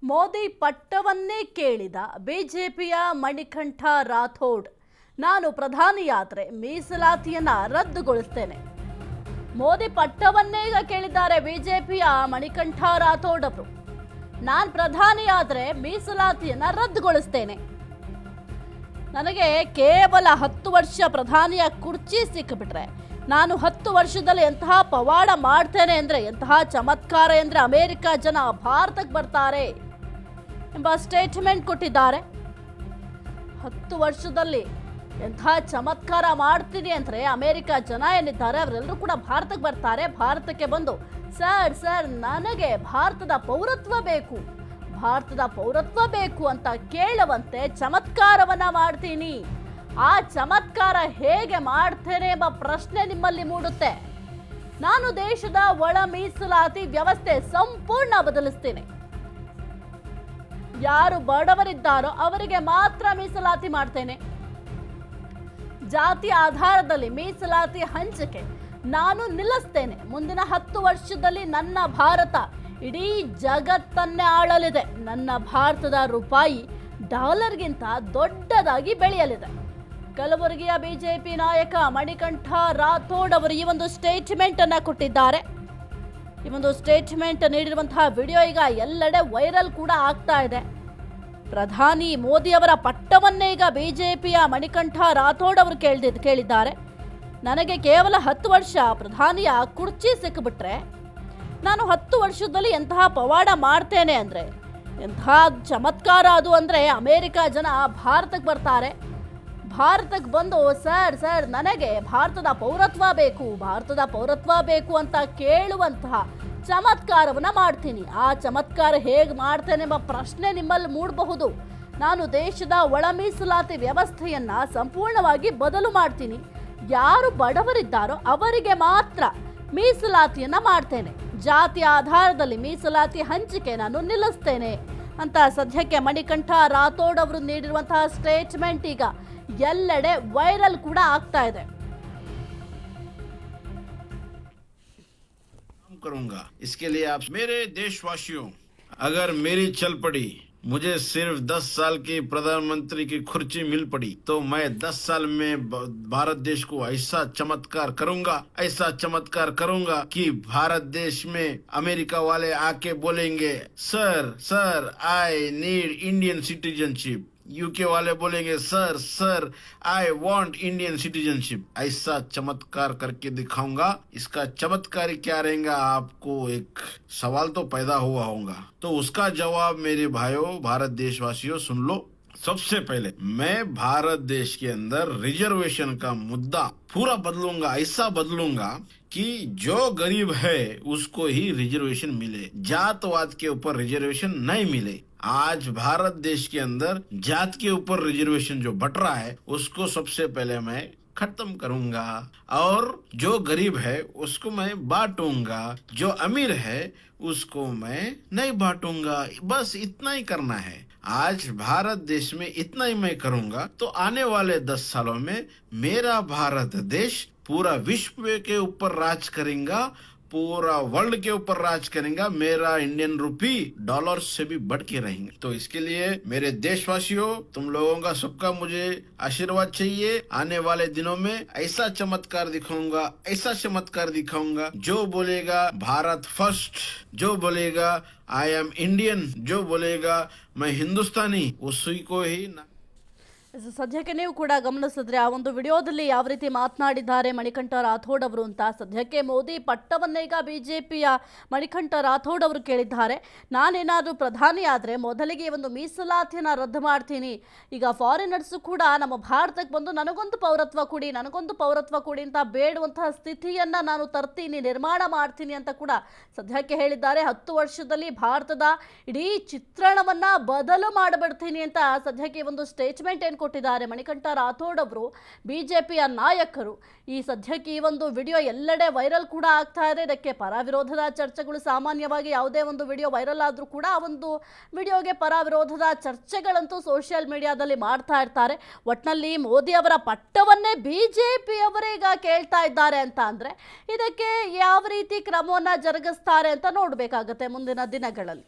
ಮೋದಿ ಪಟ್ಟವನ್ನೇ ಕೇಳಿದ ಬಿಜೆಪಿಯ ಮಣಿಕಂಠ ರಾಥೋಡ್, ನಾನು ಪ್ರಧಾನಿಯಾದರೆ ಮೀಸಲಾತಿಯನ್ನ ರದ್ದುಗೊಳಿಸ್ತೇನೆ. ಮೋದಿ ಪಟ್ಟವನ್ನೇ ಈಗ ಕೇಳಿದ್ದಾರೆ ಬಿಜೆಪಿಯ ಮಣಿಕಂಠ ರಾಥೋಡ್ ಅವರು. ನಾನು ಪ್ರಧಾನಿಯಾದರೆ ಮೀಸಲಾತಿಯನ್ನ ರದ್ದುಗೊಳಿಸ್ತೇನೆ. ನನಗೆ ಕೇವಲ 10 ವರ್ಷ ಪ್ರಧಾನಿಯ ಕುರ್ಚಿ ಸಿಕ್ಕಿಬಿಟ್ರೆ ನಾನು 10 ವರ್ಷದಲ್ಲಿ ಎಂತಹ ಪವಾಡ ಮಾಡ್ತೇನೆ ಅಂದರೆ, ಎಂತಹ ಚಮತ್ಕಾರ ಅಂದರೆ ಅಮೆರಿಕ ಜನ ಭಾರತಕ್ಕೆ ಬರ್ತಾರೆ ಎಂಬ ಸ್ಟೇಟ್ಮೆಂಟ್ ಕೊಟ್ಟಿದ್ದಾರೆ. 10 ವರ್ಷದಲ್ಲಿ ಎಂತಹ ಚಮತ್ಕಾರ ಮಾಡ್ತೀನಿ ಅಂದರೆ ಅಮೆರಿಕ ಜನ ಏನಿದ್ದಾರೆ ಅವರೆಲ್ಲರೂ ಕೂಡ ಭಾರತಕ್ಕೆ ಬರ್ತಾರೆ. ಭಾರತಕ್ಕೆ ಬಂದು ಸರ್ ನನಗೆ ಭಾರತದ ಪೌರತ್ವ ಬೇಕು, ಭಾರತದ ಪೌರತ್ವ ಬೇಕು ಅಂತ ಕೇಳುವಂತೆ ಚಮತ್ಕಾರವನ್ನ ಮಾಡ್ತೀನಿ. ಆ ಚಮತ್ಕಾರ ಹೇಗೆ ಮಾಡ್ತೇನೆ ಎಂಬ ಪ್ರಶ್ನೆ ನಿಮ್ಮಲ್ಲಿ ಮೂಡುತ್ತೆ. ನಾನು ದೇಶದ ಒಳ ಮೀಸಲಾತಿ ವ್ಯವಸ್ಥೆ ಸಂಪೂರ್ಣ ಬದಲಿಸ್ತೇನೆ. ಯಾರು ಬಡವರಿದ್ದಾರೋ ಅವರಿಗೆ ಮಾತ್ರ ಮೀಸಲಾತಿ ಮಾಡ್ತೇನೆ. ಜಾತಿ ಆಧಾರದಲ್ಲಿ ಮೀಸಲಾತಿ ಹಂಚಿಕೆ ನಾನು ನಿಲ್ಲಿಸ್ತೇನೆ. ಮುಂದಿನ 10 ವರ್ಷದಲ್ಲಿ ನನ್ನ ಭಾರತ ಇಡೀ ಜಗತ್ತನ್ನೇ ಆಳಲಿದೆ. ನನ್ನ ಭಾರತದ ರೂಪಾಯಿ ಡಾಲರ್ಗಿಂತ ದೊಡ್ಡದಾಗಿ ಬೆಳೆಯಲಿದೆ. ಕಲಬುರಗಿಯ ಬಿಜೆಪಿ ನಾಯಕ ಮಣಿಕಂಠ ರಾಥೋಡ್ ಅವರು ಈ ಒಂದು ಸ್ಟೇಟ್ಮೆಂಟ್ ಅನ್ನ ಕೊಟ್ಟಿದ್ದಾರೆ. ಈ ಒಂದು ಸ್ಟೇಟ್ಮೆಂಟ್ ನೀಡಿರುವಂತಹ ವಿಡಿಯೋ ಈಗ ಎಲ್ಲೆಡೆ ವೈರಲ್ ಕೂಡ ಆಗ್ತಾ ಇದೆ. ಪ್ರಧಾನಿ ಮೋದಿ ಅವರ ಪಟ್ಟವನ್ನೇ ಈಗ ಬಿಜೆಪಿಯ ಮಣಿಕಂಠ ರಾಥೋಡ್ ಅವರು ಕೇಳಿದ್ದಾರೆ. ನನಗೆ ಕೇವಲ 10 ವರ್ಷ ಪ್ರಧಾನಿಯ ಕುರ್ಚಿ ಸಿಕ್ಕಿಬಿಟ್ರೆ ನಾನು 10 ವರ್ಷದಲ್ಲಿ ಎಂತಹ ಪವಾಡ ಮಾಡ್ತೇನೆ ಅಂದರೆ, ಎಂತಹ ಚಮತ್ಕಾರ ಅದು ಅಂದರೆ ಅಮೆರಿಕ ಜನ ಭಾರತಕ್ಕೆ ಬರ್ತಾರೆ. ಭಾರತಕ್ಕೆ ಬಂದು ಸರ್ ನನಗೆ ಭಾರತದ ಪೌರತ್ವ ಬೇಕು, ಭಾರತದ ಪೌರತ್ವ ಬೇಕು ಅಂತ ಕೇಳುವಂತಹ ಚಮತ್ಕಾರವನ್ನು ಮಾಡ್ತೀನಿ. ಆ ಚಮತ್ಕಾರ ಹೇಗೆ ಮಾಡ್ತೇನೆ ಎಂಬ ಪ್ರಶ್ನೆ ನಿಮ್ಮಲ್ಲಿ ಮೂಡಬಹುದು. ನಾನು ದೇಶದ ಒಳ ಮೀಸಲಾತಿ ವ್ಯವಸ್ಥೆಯನ್ನು ಸಂಪೂರ್ಣವಾಗಿ ಬದಲು ಮಾಡ್ತೀನಿ. ಯಾರು ಬಡವರಿದ್ದಾರೋ ಅವರಿಗೆ ಮಾತ್ರ ಮೀಸಲಾತಿಯನ್ನು ಮಾಡ್ತೇನೆ. ಜಾತಿ ಆಧಾರದಲ್ಲಿ ಮೀಸಲಾತಿ ಹಂಚಿಕೆ ನಾನು ನಿಲ್ಲಿಸ್ತೇನೆ ಅಂತ ಸದ್ಯಕ್ಕೆ ಮಣಿಕಂಠ ರಾಥೋಡ್ ಅವರು ನೀಡಿರುವಂತಹ ಸ್ಟೇಟ್ಮೆಂಟ್ ಈಗ ಎಲ್ಲೆಡೆ ವೈರಲ್ ಕೂಡ ಆಗ್ತಾ ಇದೆ. करूंगा इसके लिए आप मेरे देशवासियों, अगर मेरी चल पड़ी, मुझे सिर्फ 10 साल की प्रधानमंत्री की खुर्ची मिल पड़ी तो मैं 10 साल में भारत देश को ऐसा चमत्कार करूंगा कि भारत देश में अमेरिका वाले आके बोलेंगे sir I need Indian citizenship, UK वाले बोलेंगे sir I want Indian citizenship. ऐसा चमत्कार करके दिखाऊंगा. इसका चमत्कार क्या रहेगा, आपको एक सवाल तो पैदा हुआ होगा, तो उसका जवाब मेरे भाइयों भारत देशवासियों सुन लो. सबसे पहले मैं भारत देश के अंदर रिजर्वेशन का मुद्दा पूरा बदलूंगा. ऐसा बदलूंगा कि जो गरीब है उसको ही रिजर्वेशन मिले, जातवाद के ऊपर रिजर्वेशन नहीं मिले. आज भारत देश के अंदर जात के ऊपर रिजर्वेशन जो बट रहा है उसको सबसे पहले मैं खत्म करूंगा, और जो गरीब है उसको मैं बांटूंगा, जो अमीर है उसको मैं नहीं बांटूंगा. बस इतना ही करना है. आज भारत देश में इतना ही मैं करूंगा तो आने वाले 10 सालों में मेरा भारत देश पूरा विश्व के ऊपर राज करेगा, पूरा वर्ल्ड के ऊपर राज करेगा. मेरा इंडियन रुपी डॉलर से भी बढ़ के रहेंगे. तो इसके लिए मेरे देशवासियों, तुम लोगों का सबका मुझे आशीर्वाद चाहिए. आने वाले दिनों में ऐसा चमत्कार दिखाऊंगा. जो बोलेगा भारत फर्स्ट, जो बोलेगा आई एम इंडियन, जो बोलेगा मैं हिंदुस्तानी, उसी को ही ಸದ್ಯಕ್ಕೆ ನೀವು ಕೂಡ ಗಮನಿಸಿದ್ರೆ ಆ ಒಂದು ವಿಡಿಯೋದಲ್ಲಿ ಯಾವ ರೀತಿ ಮಾತನಾಡಿದ್ದಾರೆ ಮಣಿಕಂಠ ರಾಥೋಡ್ ಅವರು ಅಂತ. ಸದ್ಯಕ್ಕೆ ಮೋದಿ ಪಟ್ಟವನ್ನೇ ಈಗ ಬಿಜೆಪಿಯ ಮಣಿಕಂಠ ರಾಥೋಡ್ ಅವರು ಕೇಳಿದ್ದಾರೆ. ನಾನೇನಾದರೂ ಪ್ರಧಾನಿ ಆದರೆ ಮೊದಲಿಗೆ ಒಂದು ಮೀಸಲಾತಿಯನ್ನು ರದ್ದು ಮಾಡ್ತೀನಿ. ಈಗ ಫಾರಿನರ್ಸು ಕೂಡ ನಮ್ಮ ಭಾರತಕ್ಕೆ ಬಂದು ನನಗೊಂದು ಪೌರತ್ವ ಕೊಡಿ ಅಂತ ಬೇಡುವಂತಹ ಸ್ಥಿತಿಯನ್ನು ನಾನು ತರ್ತೀನಿ, ನಿರ್ಮಾಣ ಮಾಡ್ತೀನಿ ಅಂತ ಕೂಡ ಸದ್ಯಕ್ಕೆ ಹೇಳಿದ್ದಾರೆ. 10 ವರ್ಷದಲ್ಲಿ ಭಾರತದ ಇಡೀ ಚಿತ್ರಣವನ್ನು ಬದಲು ಮಾಡಿಬಿಡ್ತೀನಿ ಅಂತ ಸದ್ಯಕ್ಕೆ ಒಂದು ಸ್ಟೇಟ್ಮೆಂಟ್ ಕೊಟ್ಟಿದ್ದಾರೆ ಮಣಿಕಂಠ ರಾಥೋಡ್ ಅವರು, ಬಿಜೆಪಿಯ ನಾಯಕರು. ಈ ಸದ್ಯಕ್ಕೆ ಈ ಒಂದು ವಿಡಿಯೋ ಎಲ್ಲೆಡೆ ವೈರಲ್ ಕೂಡ ಆಗ್ತಾ ಇದೆ. ಇದಕ್ಕೆ ಪರ ವಿರೋಧದ ಚರ್ಚೆಗಳು, ಸಾಮಾನ್ಯವಾಗಿ ಯಾವುದೇ ಒಂದು ವಿಡಿಯೋ ವೈರಲ್ ಆದರೂ ಕೂಡ ಆ ಒಂದು ವಿಡಿಯೋಗೆ ಪರ ವಿರೋಧದ ಚರ್ಚೆಗಳಂತೂ ಸೋಷಿಯಲ್ ಮೀಡಿಯಾದಲ್ಲಿ ಮಾಡ್ತಾ ಇರ್ತಾರೆ. ಒಟ್ಟಿನಲ್ಲಿ ಮೋದಿ ಅವರ ಪಟ್ಟವನ್ನೇ ಬಿಜೆಪಿಯವರೇ ಈಗ ಕೇಳ್ತಾ ಇದ್ದಾರೆ ಅಂತ ಅಂದರೆ ಇದಕ್ಕೆ ಯಾವ ರೀತಿ ಕ್ರಮವನ್ನು ಜರುಗಿಸ್ತಾರೆ ಅಂತ ನೋಡಬೇಕಾಗತ್ತೆ ಮುಂದಿನ ದಿನಗಳಲ್ಲಿ.